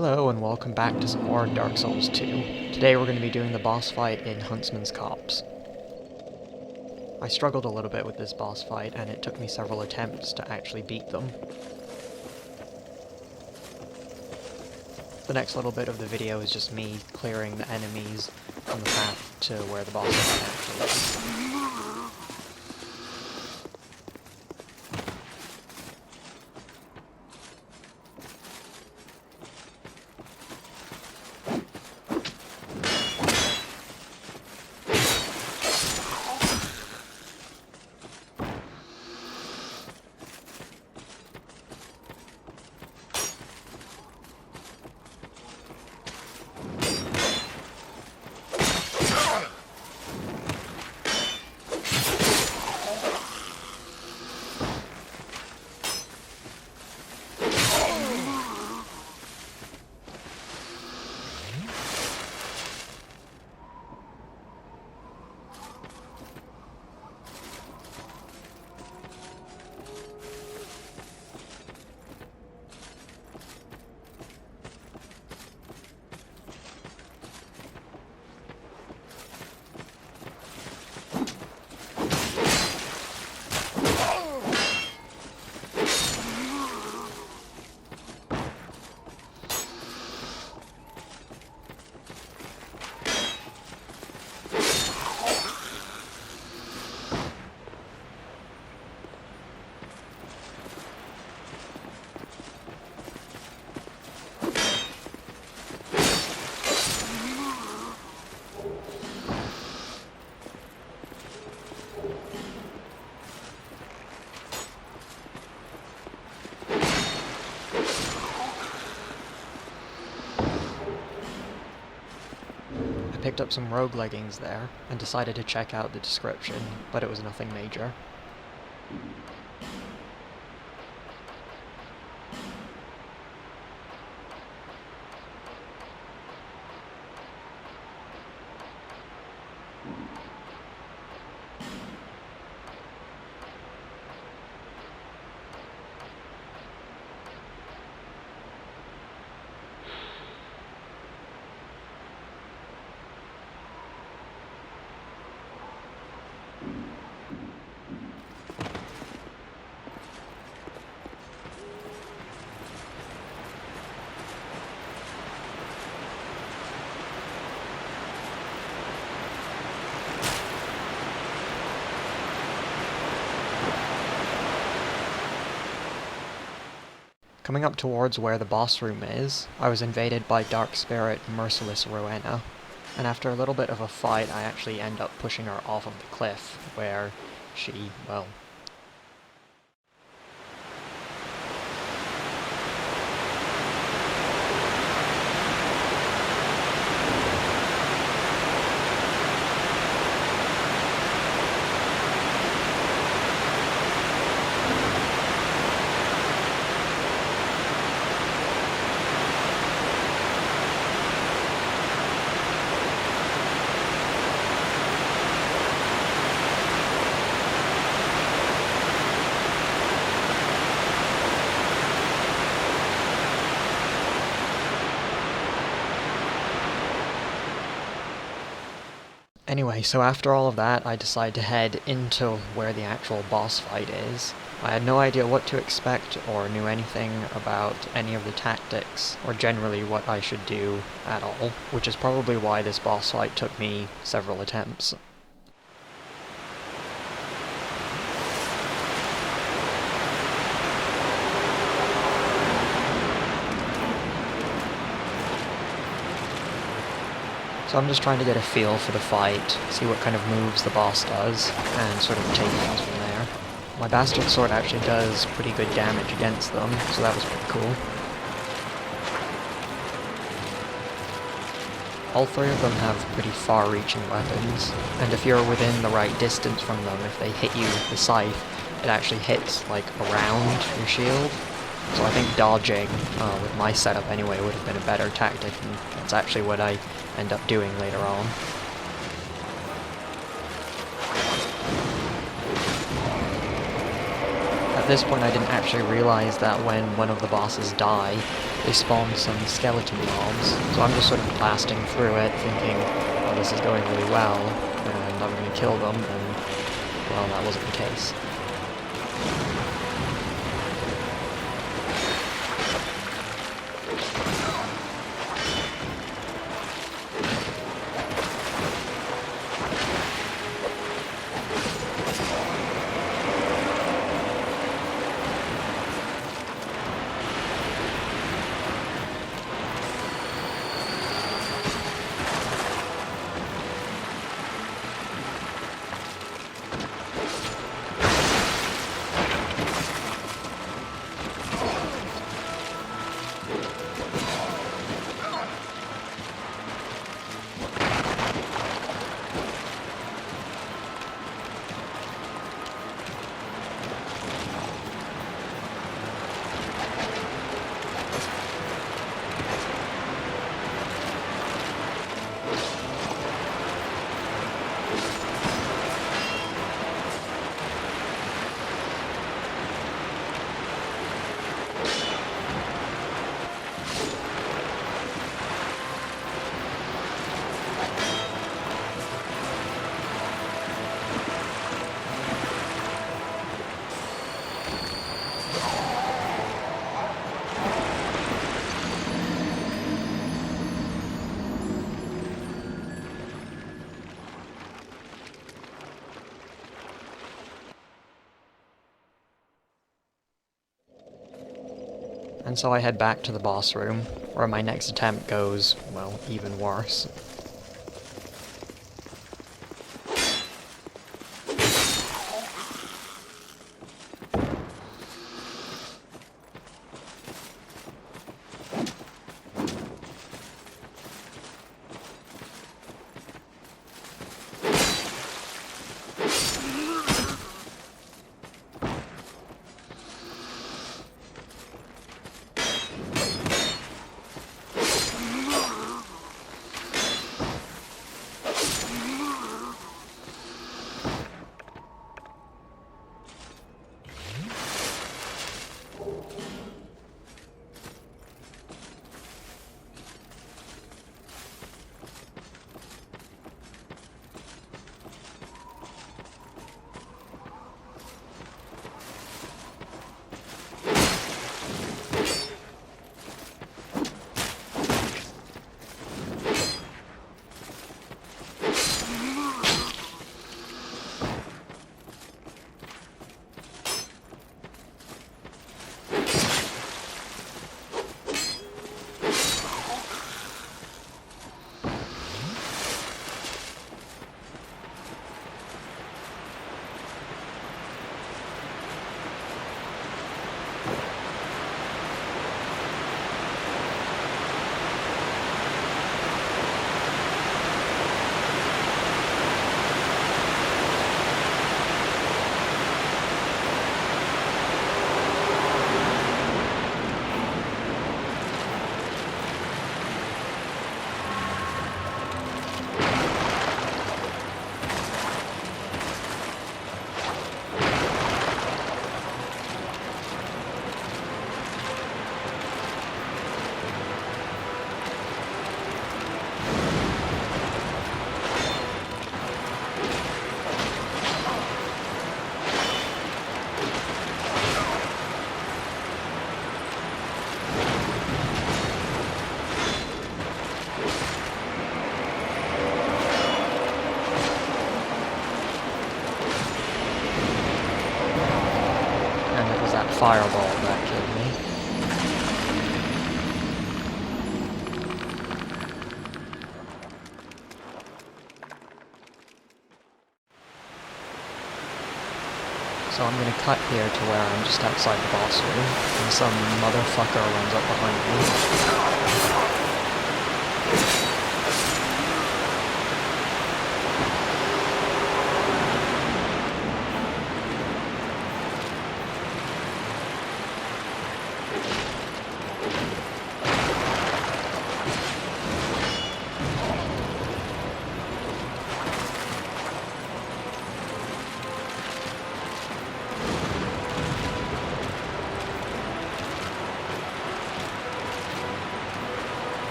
Hello and welcome back to some more Dark Souls 2. Today we're going to be doing the boss fight in Huntsman's Copse. I struggled a little bit with this boss fight and it took me several attempts to actually beat them. The next little bit of the video is just me clearing the enemies on the path to where the boss fight actually is. I picked up some rogue leggings there, and decided to check out the description, but it was nothing major. Coming up towards where the boss room is, I was invaded by Dark Spirit Merciless Rowena, and after a little bit of a fight I actually end up pushing her off of the cliff, where she, well... Anyway, so after all of that, I decided to head into where the actual boss fight is. I had no idea what to expect or knew anything about any of the tactics, or generally what I should do at all, which is probably why this boss fight took me several attempts. So I'm just trying to get a feel for the fight, see what kind of moves the boss does, and sort of take things from there. My bastard sword actually does pretty good damage against them, so that was pretty cool. All three of them have pretty far-reaching weapons, and if you're within the right distance from them, if they hit you with the scythe, it actually hits, like, around your shield. So I think dodging, with my setup anyway, would have been a better tactic, and that's actually what I end up doing later on. At this point I didn't actually realize that when one of the bosses die, they spawn some skeleton mobs. So I'm just sort of blasting through it, thinking, oh, this is going really well, and I'm going to kill them, and, well, that wasn't the case. And so I head back to the boss room, where my next attempt goes, well, even worse. Fireball that killed me. So I'm gonna cut here to where I'm just outside the boss room, and some motherfucker runs up behind me.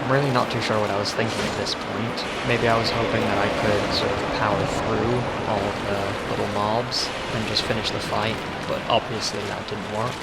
I'm really not too sure what I was thinking at this point. Maybe I was hoping that I could sort of power through all of the little mobs and just finish the fight, but obviously that didn't work.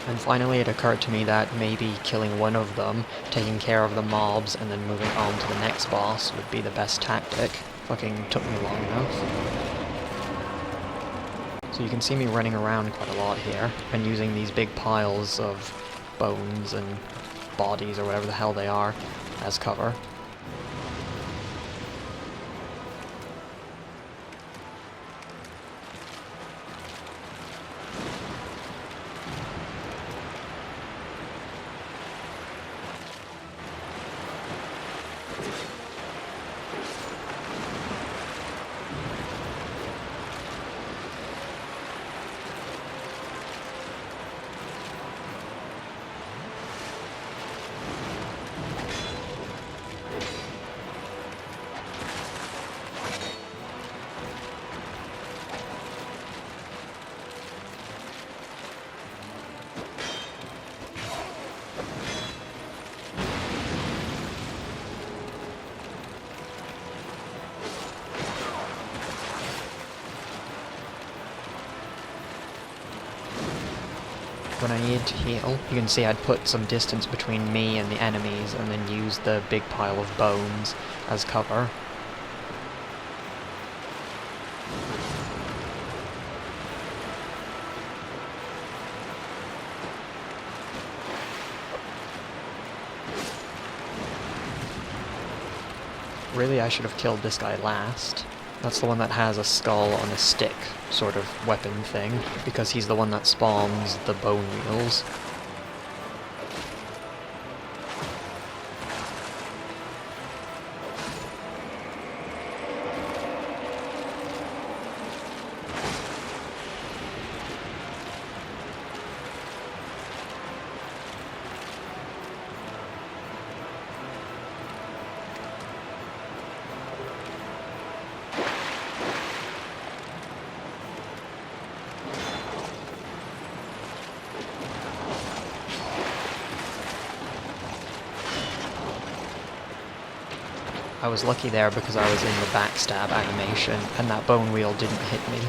And finally it occurred to me that maybe killing one of them, taking care of the mobs, and then moving on to the next boss would be the best tactic. Fucking took me long enough. So you can see me running around quite a lot here, and using these big piles of bones and bodies, or whatever the hell they are, as cover. When I needed to heal, you can see I'd put some distance between me and the enemies and then use the big pile of bones as cover. Really, I should have killed this guy last. That's the one that has a skull on a stick sort of weapon thing, because he's the one that spawns the bone wheels. I was lucky there because I was in the backstab animation, and that bone wheel didn't hit me.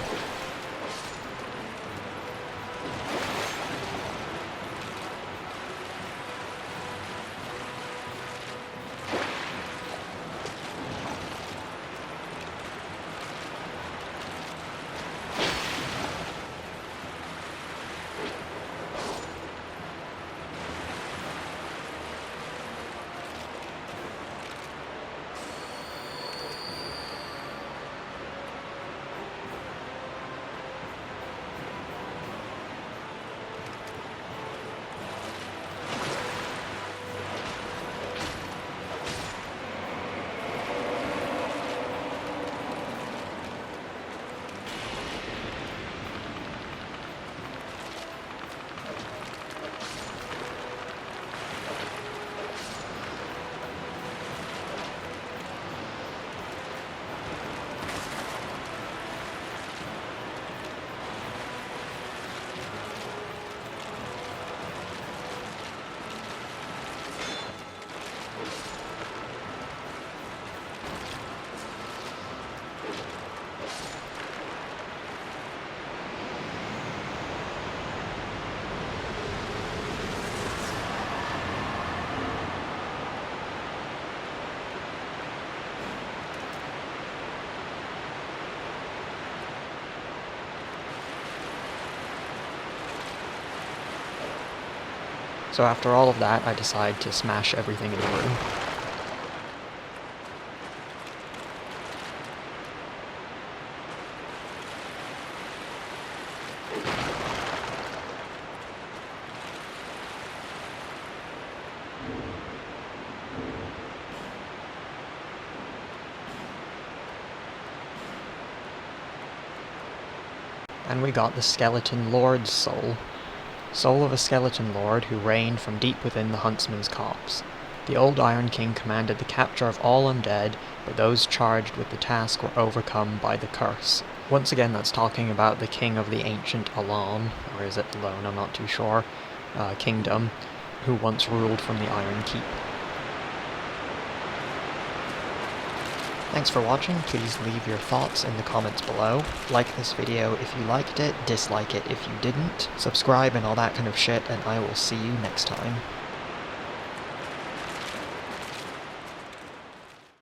So after all of that, I decide to smash everything in the room. And we got the Skeleton Lord's soul. Soul of a skeleton lord who reigned from deep within the Huntsman's Copse. The old Iron King commanded the capture of all undead, but those charged with the task were overcome by the curse. Once again, that's talking about the king of the ancient Alon, or is it Alone, I'm not too sure, kingdom, who once ruled from the Iron Keep. Thanks for watching. Please leave your thoughts in the comments below. Like this video if you liked it, dislike it if you didn't, subscribe and all that kind of shit, and I will see you next time.